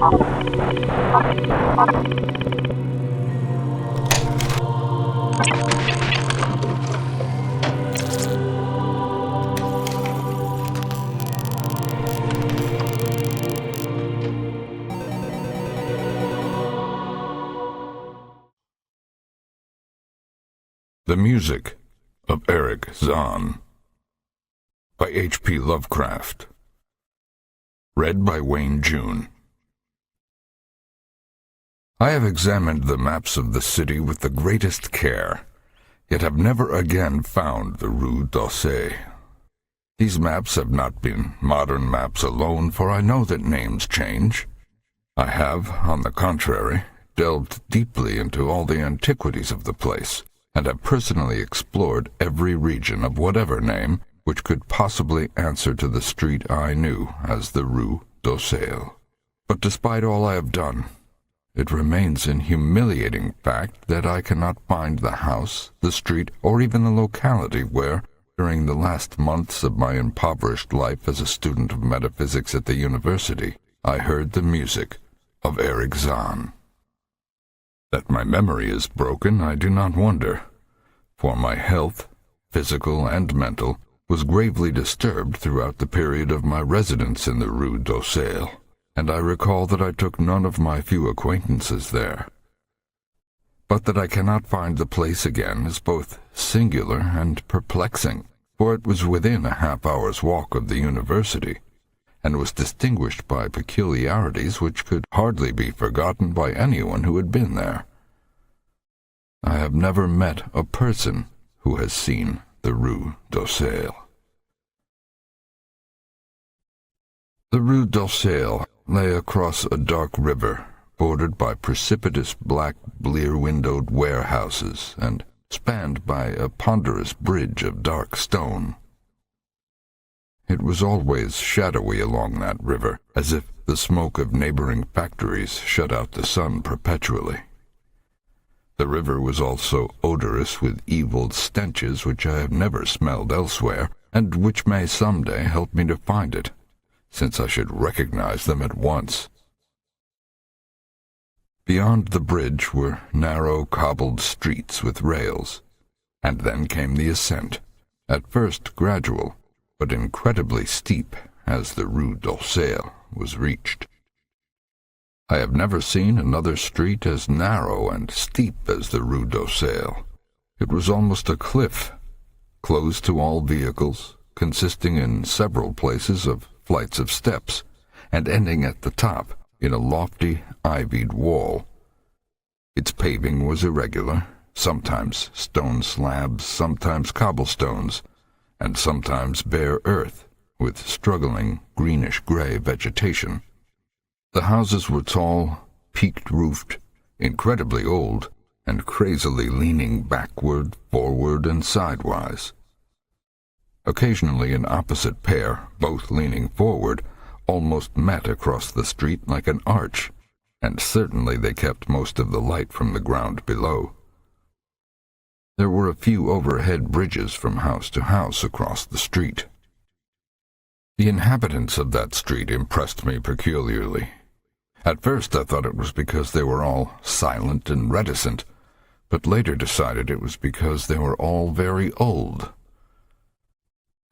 The Music of Erich Zann by H.P Lovecraft. Read by Wayne June. I have examined the maps of the city with the greatest care, yet have never again found the Rue d'Orsay. These maps have not been modern maps alone, for I know that names change. I have, on the contrary, delved deeply into all the antiquities of the place, and have personally explored every region of whatever name which could possibly answer to the street I knew as the Rue d'Orsay. But despite all I have done, it remains an humiliating fact that I cannot find the house, the street, or even the locality where, during the last months of my impoverished life as a student of metaphysics at the university, I heard the music of Erich Zann. That my memory is broken, I do not wonder, for my health, physical and mental, was gravely disturbed throughout the period of my residence in the Rue d'Orsay, and I recall that I took none of my few acquaintances there. But that I cannot find the place again is both singular and perplexing, for it was within a half-hour's walk of the university, and was distinguished by peculiarities which could hardly be forgotten by anyone who had been there. I have never met a person who has seen the Rue d'Orsay. The Rue d'Orsay lay across a dark river, bordered by precipitous black blear-windowed warehouses, and spanned by a ponderous bridge of dark stone. It was always shadowy along that river, as if the smoke of neighboring factories shut out the sun perpetually. The river was also odorous with evil stenches which I have never smelled elsewhere, and which may some day help me to find it, since I should recognize them at once. Beyond the bridge were narrow cobbled streets with rails, and then came the ascent, at first gradual, but incredibly steep as the Rue d'Orsay was reached. I have never seen another street as narrow and steep as the Rue d'Orsay. It was almost a cliff, closed to all vehicles, consisting in several places of flights of steps, and ending at the top in a lofty, ivied wall. Its paving was irregular, sometimes stone slabs, sometimes cobblestones, and sometimes bare earth, with struggling greenish-gray vegetation. The houses were tall, peaked-roofed, incredibly old, and crazily leaning backward, forward, and sidewise. Occasionally an opposite pair, both leaning forward, almost met across the street like an arch, and certainly they kept most of the light from the ground below. There were a few overhead bridges from house to house across the street. The inhabitants of that street impressed me peculiarly. At first I thought it was because they were all silent and reticent, but later decided it was because they were all very old.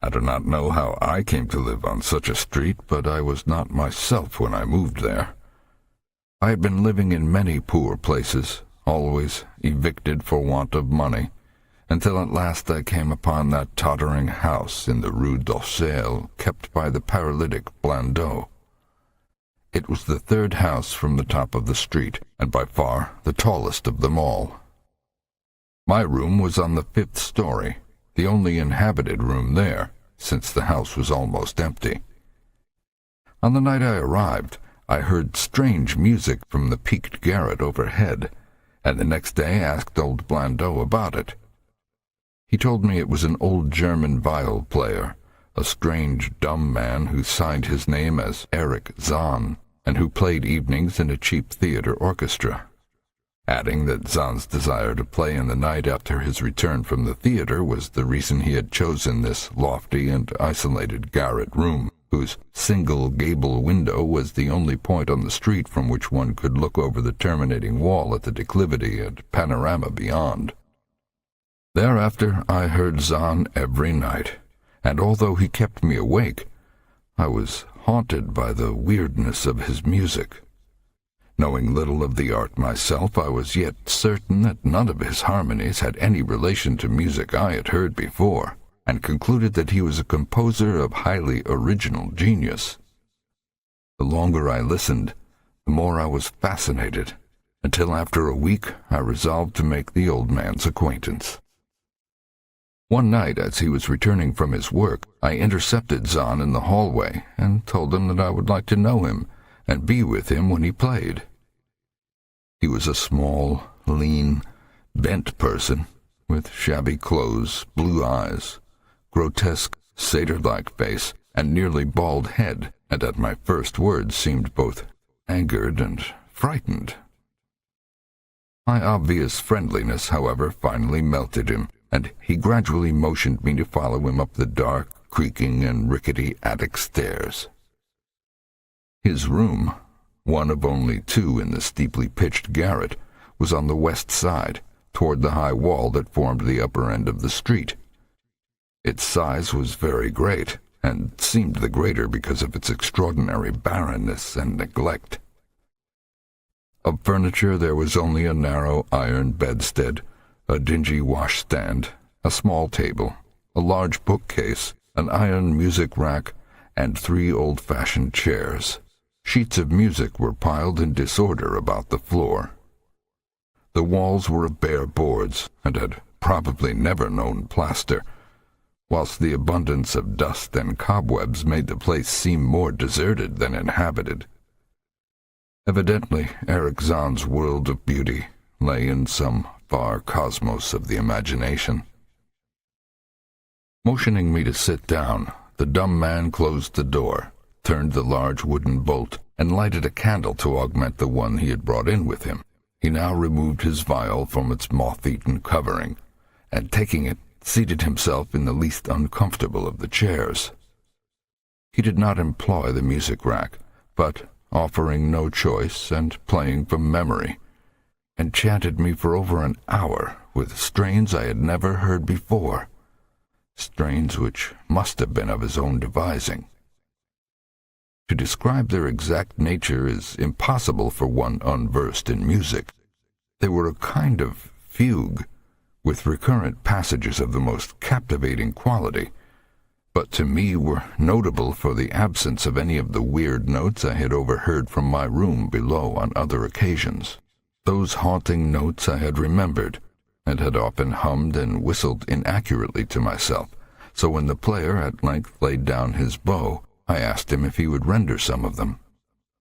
I do not know how I came to live on such a street, but I was not myself when I moved there. I had been living in many poor places, always evicted for want of money, until at last I came upon that tottering house in the Rue d'Orsay kept by the paralytic Blandot. It was the third house from the top of the street, and by far the tallest of them all. My room was on the 5th story, the only inhabited room there, since the house was almost empty. On the night I arrived, I heard strange music from the peaked garret overhead, and the next day asked old Blandot about it. He told me it was an old German viol player, a strange, dumb man who signed his name as Erich Zann, and who played evenings in a cheap theater orchestra, adding that Zann's desire to play in the night after his return from the theater was the reason he had chosen this lofty and isolated garret room, whose single gable window was the only point on the street from which one could look over the terminating wall at the declivity and panorama beyond. Thereafter I heard Zann every night, and although he kept me awake, I was haunted by the weirdness of his music. Knowing little of the art myself, I was yet certain that none of his harmonies had any relation to music I had heard before, and concluded that he was a composer of highly original genius. The longer I listened, the more I was fascinated, until after a week I resolved to make the old man's acquaintance. One night, as he was returning from his work, I intercepted Zann in the hallway and told him that I would like to know him and be with him when he played. He was a small, lean, bent person, with shabby clothes, blue eyes, grotesque, satyr-like face, and nearly bald head, and at my first words seemed both angered and frightened. My obvious friendliness, however, finally melted him, and he gradually motioned me to follow him up the dark, creaking, and rickety attic stairs. His room, one of only two in the steeply pitched garret, was on the west side, toward the high wall that formed the upper end of the street. Its size was very great, and seemed the greater because of its extraordinary barrenness and neglect. Of furniture there was only a narrow iron bedstead, a dingy washstand, a small table, a large bookcase, an iron music rack, and 3 old-fashioned chairs. Sheets of music were piled in disorder about the floor. The walls were of bare boards, and had probably never known plaster, whilst the abundance of dust and cobwebs made the place seem more deserted than inhabited. Evidently, Erich Zann's world of beauty lay in some far cosmos of the imagination. Motioning me to sit down, the dumb man closed the door, turned the large wooden bolt, and lighted a candle to augment the one he had brought in with him. He now removed his viol from its moth-eaten covering, and taking it, seated himself in the least uncomfortable of the chairs. He did not employ the music rack, but, offering no choice and playing from memory, enchanted me for over an hour with strains I had never heard before, strains which must have been of his own devising. To describe their exact nature is impossible for one unversed in music. They were a kind of fugue, with recurrent passages of the most captivating quality, but to me were notable for the absence of any of the weird notes I had overheard from my room below on other occasions. Those haunting notes I had remembered, and had often hummed and whistled inaccurately to myself, so when the player at length laid down his bow, I asked him if he would render some of them.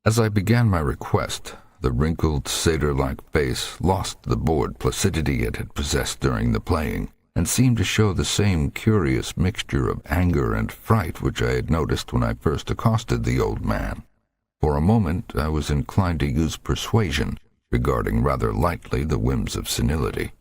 As I began my request, the wrinkled, satyr-like face lost the bored placidity it had possessed during the playing, and seemed to show the same curious mixture of anger and fright which I had noticed when I first accosted the old man. For a moment I was inclined to use persuasion, regarding rather lightly the whims of senility,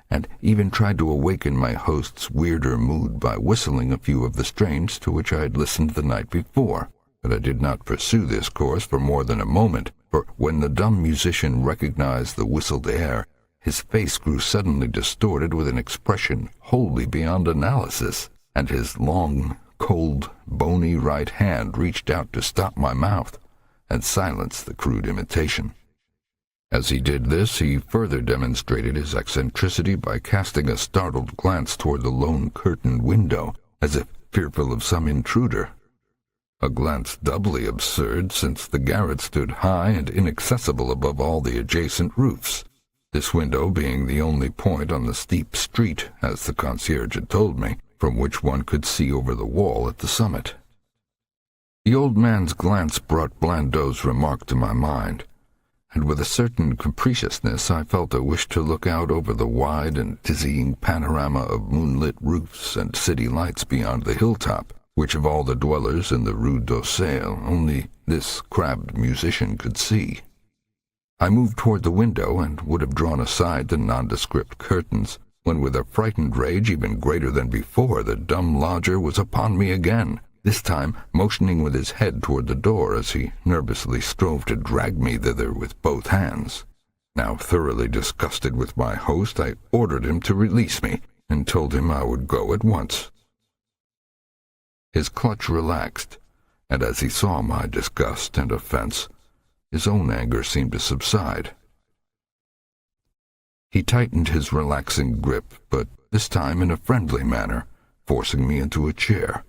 and even tried to awaken my host's weirder mood by whistling a few of the strains to which I had listened the night before, but I did not pursue this course for more than a moment, for when the dumb musician recognized the whistled air, his face grew suddenly distorted with an expression wholly beyond analysis, and his long, cold, bony right hand reached out to stop my mouth and silence the crude imitation. As he did this, he further demonstrated his eccentricity by casting a startled glance toward the lone curtained window, as if fearful of some intruder. A glance doubly absurd, since the garret stood high and inaccessible above all the adjacent roofs, this window being the only point on the steep street, as the concierge had told me, from which one could see over the wall at the summit. The old man's glance brought Blandot's remark to my mind, and with a certain capriciousness I felt a wish to look out over the wide and dizzying panorama of moonlit roofs and city lights beyond the hilltop, which of all the dwellers in the Rue d'Orsay only this crabbed musician could see. I moved toward the window and would have drawn aside the nondescript curtains, when with a frightened rage even greater than before the dumb lodger was upon me again, this time motioning with his head toward the door as he nervously strove to drag me thither with both hands. Now thoroughly disgusted with my host, I ordered him to release me, and told him I would go at once. His clutch relaxed, and as he saw my disgust and offense, his own anger seemed to subside. He tightened his relaxing grip, but this time in a friendly manner, forcing me into a chair.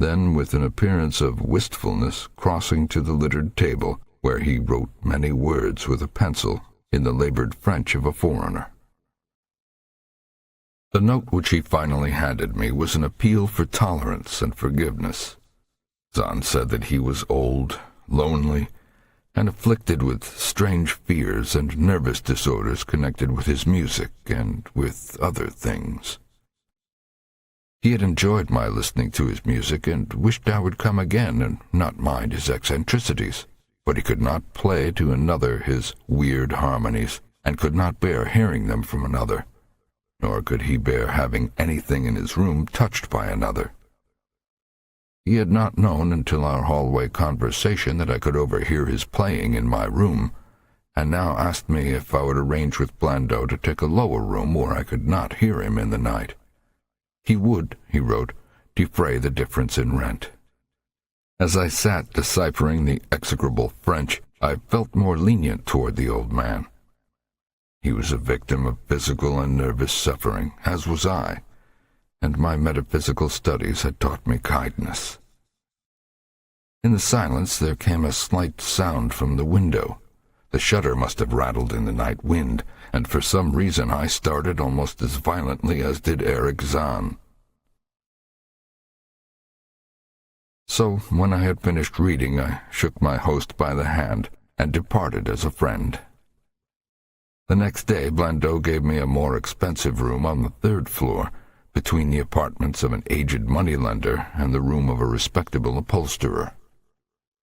Then, with an appearance of wistfulness, crossing to the littered table, where he wrote many words with a pencil in the labored French of a foreigner. The note which he finally handed me was an appeal for tolerance and forgiveness. Zann said that he was old, lonely, and afflicted with strange fears and nervous disorders connected with his music and with other things. He had enjoyed my listening to his music and wished I would come again and not mind his eccentricities, but he could not play to another his weird harmonies, and could not bear hearing them from another, nor could he bear having anything in his room touched by another. He had not known until our hallway conversation that I could overhear his playing in my room, and now asked me if I would arrange with Blondeau to take a lower room where I could not hear him in the night. He would, he wrote, defray the difference in rent. As I sat deciphering the execrable French, I felt more lenient toward the old man. He was a victim of physical and nervous suffering, as was I, and my metaphysical studies had taught me kindness. In the silence there came a slight sound from the window. The shutter must have rattled in the night wind, and for some reason I started almost as violently as did Erich Zann. So, when I had finished reading, I shook my host by the hand and departed as a friend. The next day, Blondeau gave me a more expensive room on the 3rd floor, between the apartments of an aged moneylender and the room of a respectable upholsterer.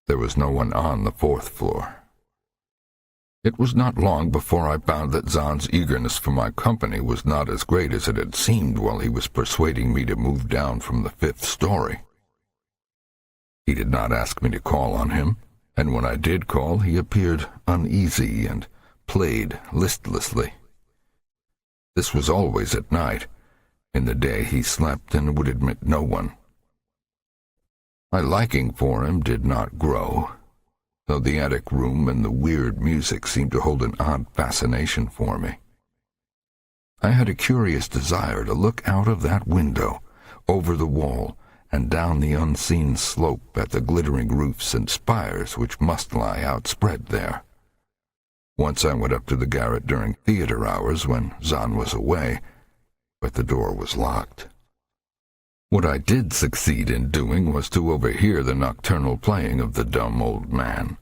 There was no one on the 4th floor. It was not long before I found that Zann's eagerness for my company was not as great as it had seemed while he was persuading me to move down from the 5th story. He did not ask me to call on him, and when I did call, he appeared uneasy and played listlessly. This was always at night. In the day he slept and would admit no one. My liking for him did not grow, though the attic room and the weird music seemed to hold an odd fascination for me. I had a curious desire to look out of that window, over the wall, and down the unseen slope at the glittering roofs and spires which must lie outspread there. Once I went up to the garret during theater hours when Zann was away, but the door was locked. What I did succeed in doing was to overhear the nocturnal playing of the dumb old man.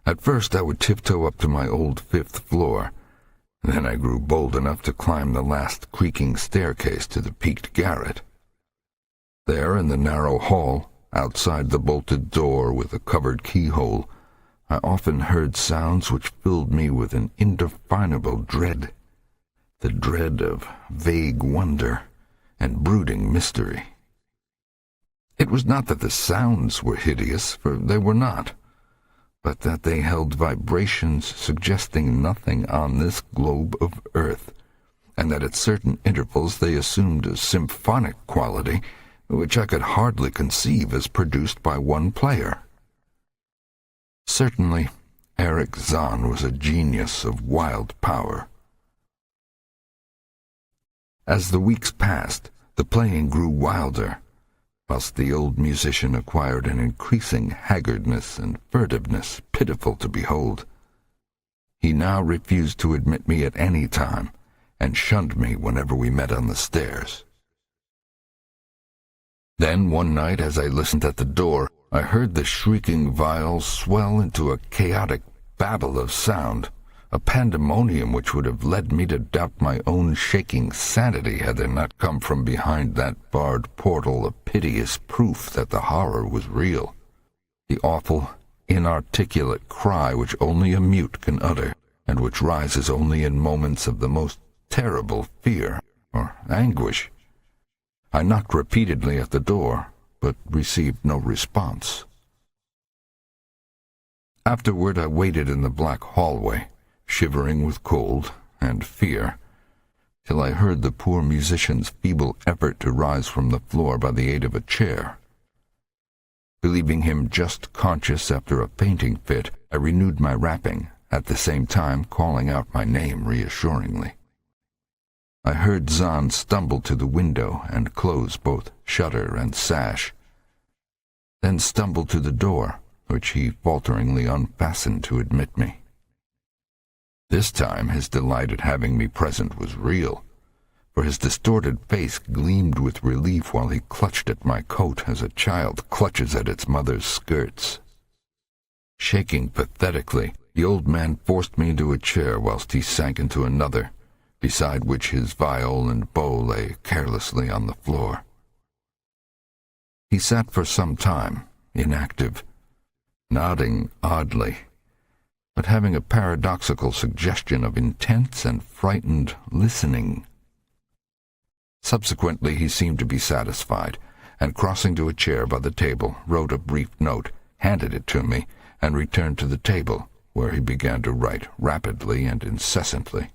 At first I would tiptoe up to my old 5th floor. Then I grew bold enough to climb the last creaking staircase to the peaked garret. There in the narrow hall, outside the bolted door with a covered keyhole, I often heard sounds which filled me with an indefinable dread, the dread of vague wonder and brooding mystery. It was not that the sounds were hideous, for they were not, but that they held vibrations suggesting nothing on this globe of earth, and that at certain intervals they assumed a symphonic quality which I could hardly conceive as produced by one player. Certainly, Erich Zann was a genius of wild power. As the weeks passed, the playing grew wilder, whilst the old musician acquired an increasing haggardness and furtiveness pitiful to behold. He now refused to admit me at any time, and shunned me whenever we met on the stairs. Then one night, as I listened at the door, I heard the shrieking viol swell into a chaotic babble of sound, a pandemonium which would have led me to doubt my own shaking sanity had there not come from behind that barred portal a piteous proof that the horror was real. The awful, inarticulate cry which only a mute can utter, and which rises only in moments of the most terrible fear or anguish. I knocked repeatedly at the door, but received no response. Afterward I waited in the black hallway, shivering with cold and fear, till I heard the poor musician's feeble effort to rise from the floor by the aid of a chair. Believing him just conscious after a fainting fit, I renewed my rapping, at the same time calling out my name reassuringly. I heard Zann stumble to the window and close both shutter and sash, then stumble to the door, which he falteringly unfastened to admit me. This time his delight at having me present was real, for his distorted face gleamed with relief while he clutched at my coat as a child clutches at its mother's skirts. Shaking pathetically, the old man forced me into a chair whilst he sank into another, beside which his viol and bow lay carelessly on the floor. He sat for some time, inactive, nodding oddly, but having a paradoxical suggestion of intense and frightened listening. Subsequently he seemed to be satisfied, and crossing to a chair by the table, wrote a brief note, handed it to me, and returned to the table, where he began to write rapidly and incessantly.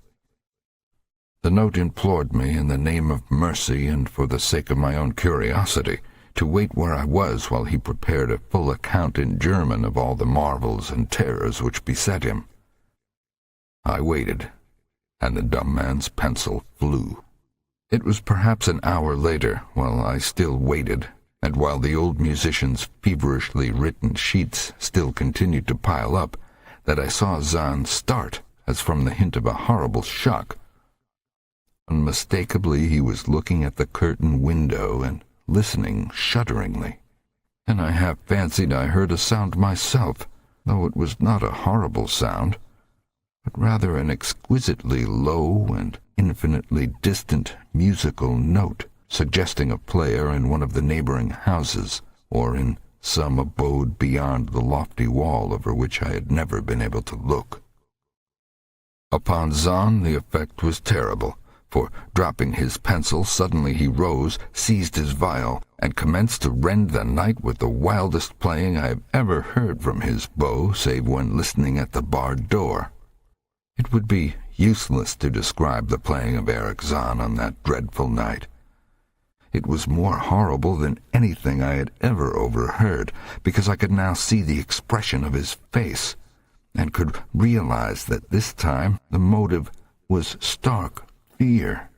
The note implored me, in the name of mercy and for the sake of my own curiosity, to wait where I was while he prepared a full account in German of all the marvels and terrors which beset him. I waited, and the dumb man's pencil flew. It was perhaps an hour later, while I still waited, and while the old musician's feverishly written sheets still continued to pile up, that I saw Zann start, as from the hint of a horrible shock. Unmistakably he was looking at the curtained window and listening shudderingly, and I half fancied I heard a sound myself, though it was not a horrible sound, but rather an exquisitely low and infinitely distant musical note, suggesting a player in one of the neighboring houses, or in some abode beyond the lofty wall over which I had never been able to look. Upon Zann the effect was terrible, for, dropping his pencil, suddenly he rose, seized his viol, and commenced to rend the night with the wildest playing I have ever heard from his bow, save when listening at the barred door. It would be useless to describe the playing of Erich Zann on that dreadful night. It was more horrible than anything I had ever overheard, because I could now see the expression of his face, and could realize that this time the motive was stark fear.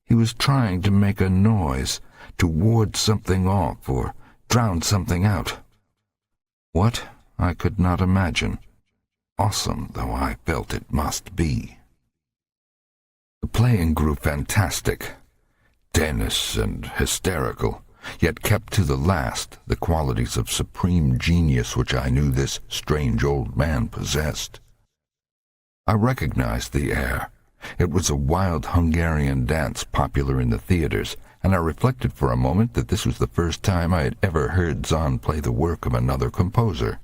He was trying to make a noise, to ward something off or drown something out. What, I could not imagine, awesome though I felt it must be. The playing grew fantastic, dense and hysterical, yet kept to the last the qualities of supreme genius which I knew this strange old man possessed. I recognized the air. It was a wild Hungarian dance popular in the theaters, and I reflected for a moment that this was the first time I had ever heard Zann play the work of another composer.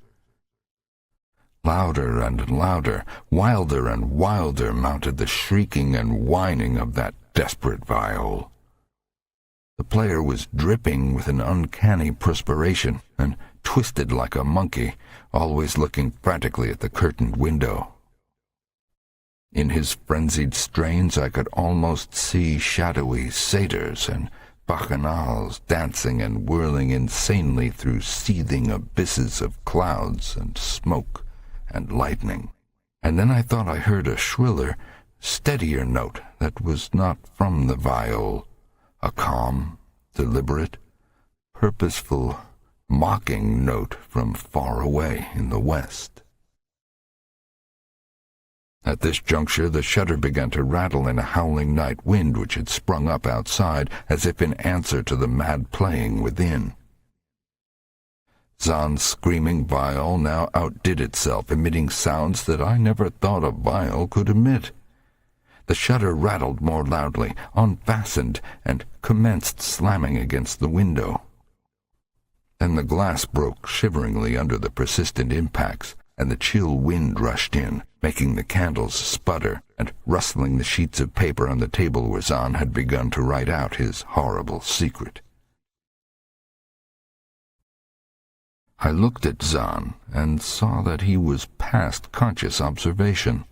Louder and louder, wilder and wilder mounted the shrieking and whining of that desperate viol. The player was dripping with an uncanny perspiration, and twisted like a monkey, always looking frantically at the curtained window. In his frenzied strains I could almost see shadowy satyrs and bacchanals dancing and whirling insanely through seething abysses of clouds and smoke and lightning. And then I thought I heard a shriller, steadier note that was not from the viol, a calm, deliberate, purposeful, mocking note from far away in the west. At this juncture the shutter began to rattle in a howling night wind which had sprung up outside, as if in answer to the mad playing within. Zann's screaming viol now outdid itself, emitting sounds that I never thought a viol could emit. The shutter rattled more loudly, unfastened, and commenced slamming against the window. Then the glass broke shiveringly under the persistent impacts, and the chill wind rushed in, making the candles sputter and rustling the sheets of paper on the table where Zann had begun to write out his horrible secret. I looked at Zann and saw that he was past conscious observation.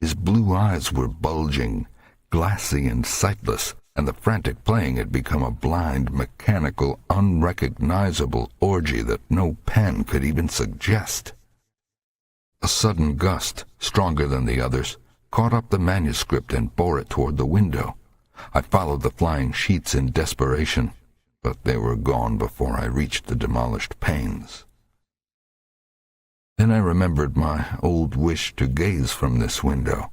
His blue eyes were bulging, glassy and sightless, and the frantic playing had become a blind, mechanical, unrecognizable orgy that no pen could even suggest. A sudden gust, stronger than the others, caught up the manuscript and bore it toward the window. I followed the flying sheets in desperation, but they were gone before I reached the demolished panes. Then I remembered my old wish to gaze from this window,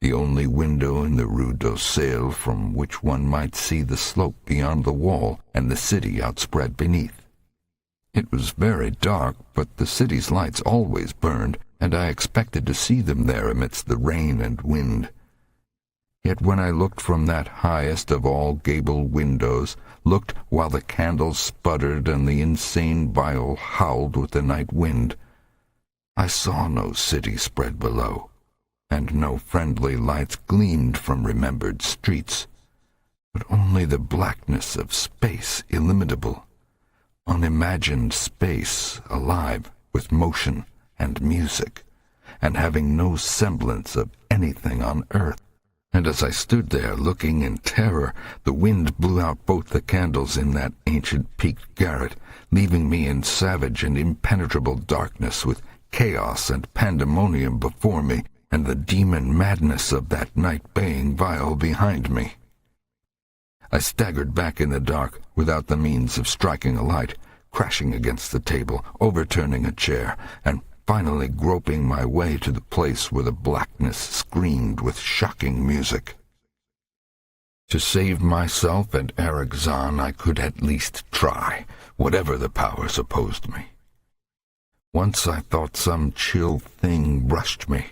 the only window in the Rue d'Orsay from which one might see the slope beyond the wall and the city outspread beneath. It was very dark, but the city's lights always burned, and I expected to see them there amidst the rain and wind. Yet when I looked from that highest of all gable windows, looked while the candles sputtered and the insane viol howled with the night wind, I saw no city spread below, and no friendly lights gleamed from remembered streets, but only the blackness of space illimitable, unimagined space alive with motion and music, and having no semblance of anything on earth. And as I stood there looking in terror, the wind blew out both the candles in that ancient peaked garret, leaving me in savage and impenetrable darkness with chaos and pandemonium before me, and the demon madness of that night-baying viol behind me. I staggered back in the dark, without the means of striking a light, crashing against the table, overturning a chair, and finally groping my way to the place where the blackness screamed with shocking music. To save myself and Erich Zann I could at least try, whatever the powers opposed me. Once I thought some chill thing brushed me,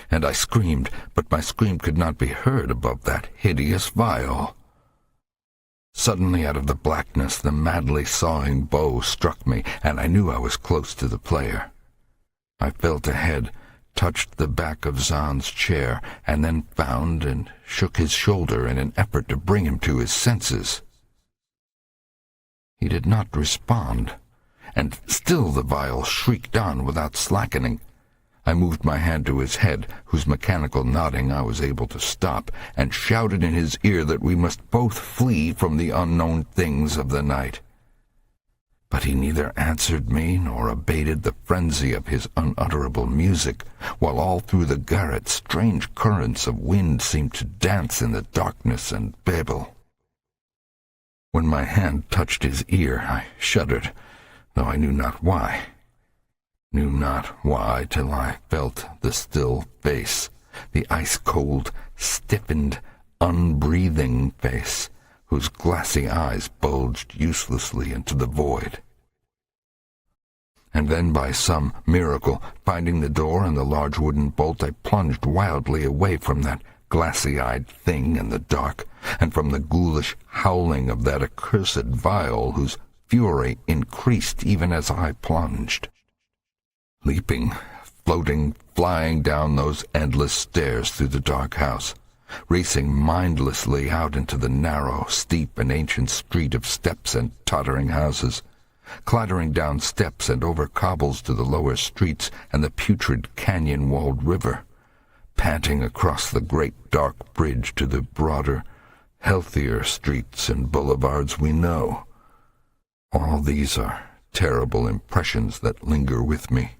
and I screamed, but my scream could not be heard above that hideous viol. Suddenly out of the blackness the madly sawing bow struck me, and I knew I was close to the player. I felt ahead, touched the back of Zann's chair, and then found and shook his shoulder in an effort to bring him to his senses. He did not respond, and still the viol shrieked on without slackening. I moved my hand to his head, whose mechanical nodding I was able to stop, and shouted in his ear that we must both flee from the unknown things of the night. But he neither answered me nor abated the frenzy of his unutterable music, while all through the garret strange currents of wind seemed to dance in the darkness and babble. When my hand touched his ear, I shuddered, though I knew not why. Knew not why till I felt the still face, the ice-cold, stiffened, unbreathing face, whose glassy eyes bulged uselessly into the void. And then by some miracle, finding the door and the large wooden bolt, I plunged wildly away from that glassy-eyed thing in the dark, and from the ghoulish howling of that accursed viol whose fury increased even as I plunged. Leaping, floating, flying down those endless stairs through the dark house, racing mindlessly out into the narrow, steep, and ancient street of steps and tottering houses, clattering down steps and over cobbles to the lower streets and the putrid canyon-walled river, panting across the great dark bridge to the broader, healthier streets and boulevards we know. All these are terrible impressions that linger with me.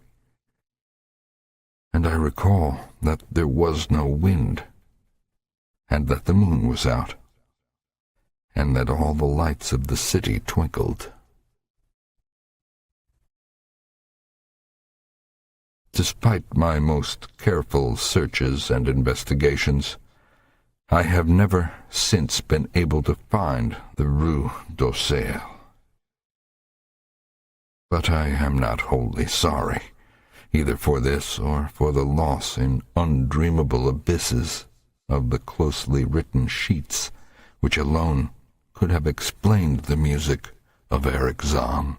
And I recall that there was no wind, and that the moon was out, and that all the lights of the city twinkled. Despite my most careful searches and investigations, I have never since been able to find the Rue d'Orsay. But I am not wholly sorry, either for this or for the loss in undreamable abysses of the closely written sheets, which alone could have explained the music of Erich Zann.